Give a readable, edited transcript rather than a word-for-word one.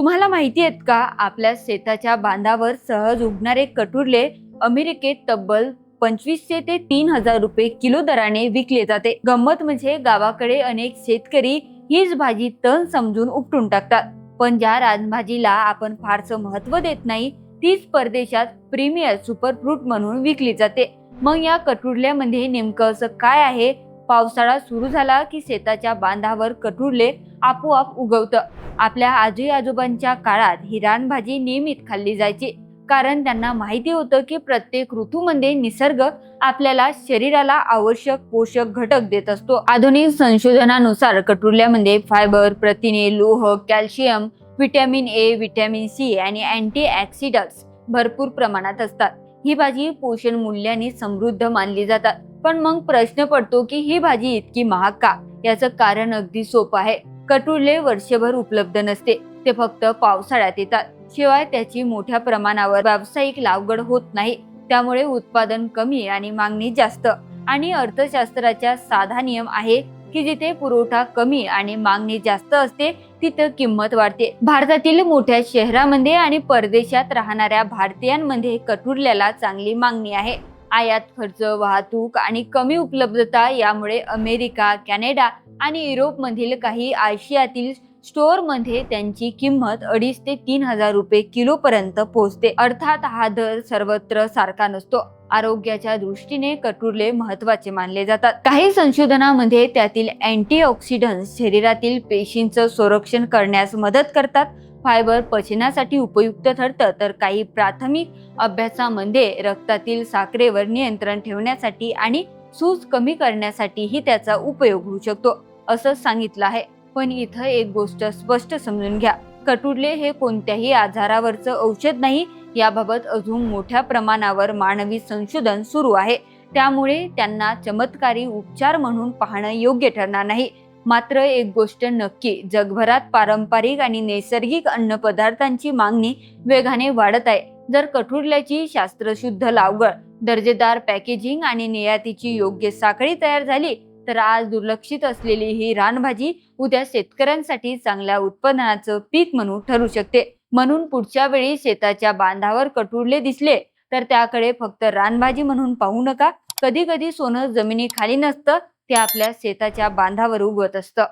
तुम्हाला माहिती आहेत का, आपल्या शेताच्या बांधावर सहज उगणारे कटुरले अमेरिकेत तब्बल 2500 ते 3000 रुपये किलो दराने विकले जाते. गंमत म्हणजे गावाकडे अनेक शेतकरी हीच भाजी तण समजून उपटून टाकतात, पण ज्या रानभाजीला आपण फारसं महत्व देत नाही तीच परदेशात प्रीमियर सुपरफ्रूट म्हणून विकली जाते. मग या कटुरल्यामध्ये नेमकं असं काय आहे? पावसाळा सुरू झाला की शेताच्या बांधावर कटुरले आपोआप उगवतं. आपल्या आजी आजोबांच्या काळात ही रानभाजी नियमित खाल्ली जायची, कारण त्यांना माहिती होतं की प्रत्येक ऋतूमध्ये निसर्ग आपल्याला शरीराला आवश्यक पोषक घटक देत असतो. आधुनिक संशोधनानुसार कटुरल्यामध्ये फायबर, प्रथिने, लोह, calcium, vitamin A, vitamin C आणि अँटी ऑक्सिडंट्स भरपूर प्रमाणात असतात. ही भाजी पोषण मूल्याने समृद्ध मानली जातात. पण मग प्रश्न पडतो की ही भाजी इतकी महाग का? याचं कारण अगदी सोपं आहे. कटुरले वर्षभर उपलब्ध नसते, ते फक्त पावसाळ्यात येतात. शिवाय त्याची मोठ्या प्रमाणावर व्यावसायिक लागवड होत नाही, त्यामुळे उत्पादन कमी आणि मागणी जास्त. आणि अर्थशास्त्राचा साधा नियम आहे की जिथे पुरवठा कमी आणि मागणी जास्त असते तिथं किंमत वाढते. भारतातील मोठ्या शहरांमध्ये आणि परदेशात राहणाऱ्या भारतीयांमध्ये कटुरल्याला चांगली मागणी आहे. आयात खर्च, वाहतूक आणि कमी उपलब्धता यामुळे अमेरिका, कॅनडा आणि युरोपमधील काही आशियातील स्टोअरमध्ये त्यांची किंमत 2.5 ते 3000 रुपये किलो पर्यंत पोहोचते. अर्थात हा दर सर्वत्र सारखा नसतो. आरोग्याच्या दृष्टीने कटुरले महत्वाचे मानले जातात. काही संशोधनामध्ये त्यातील अँटीऑक्सिडंट्स शरीरातील पेशींचं संरक्षण करण्यास मदत करतात. फायबर पचनासाठी उपयुक्त ठरतं, तर काही प्राथमिक अभ्यासामध्ये रक्तातील साखरेवर नियंत्रण ठेवण्यासाठी आणि सूज कमी करण्यासाठीही त्याचा उपयोग होऊ शकतो असं सांगितलं आहे. पण इथं एक गोष्ट स्पष्ट समजून घ्या, कटुरले हे कोणत्याही आजारावरचं औषध नाही. याबाबत अजून मोठ्या प्रमाणावर मानवी संशोधन सुरू आहे, त्यामुळे त्यांना चमत्कारी उपचार म्हणून पाहणं योग्य ठरणार नाही. मात्र एक गोष्ट नक्की, जगभरात पारंपरिक आणि नैसर्गिक अन्न पदार्थांची मागणी वेगाने वाढत आहे. जर कटुरल्याची शास्त्रशुद्ध लागवड, दर्जेदार पॅकेजिंग आणि निर्यातीची योग्य साखळी तयार झाली तर आज दुर्लक्षित असलेली ही रानभाजी उद्या शेतकऱ्यांसाठी चांगल्या उत्पादनाचं पीक म्हणून ठरू शकते. म्हणून पुढच्या वेळी शेताच्या बांधावर कटुरले दिसले तर त्याकडे फक्त रानभाजी म्हणून पाहू नका. कधी कधी सोनं जमिनीखाली नसतं, ते आपल्या शेताच्या बांधावर उगवत असतं.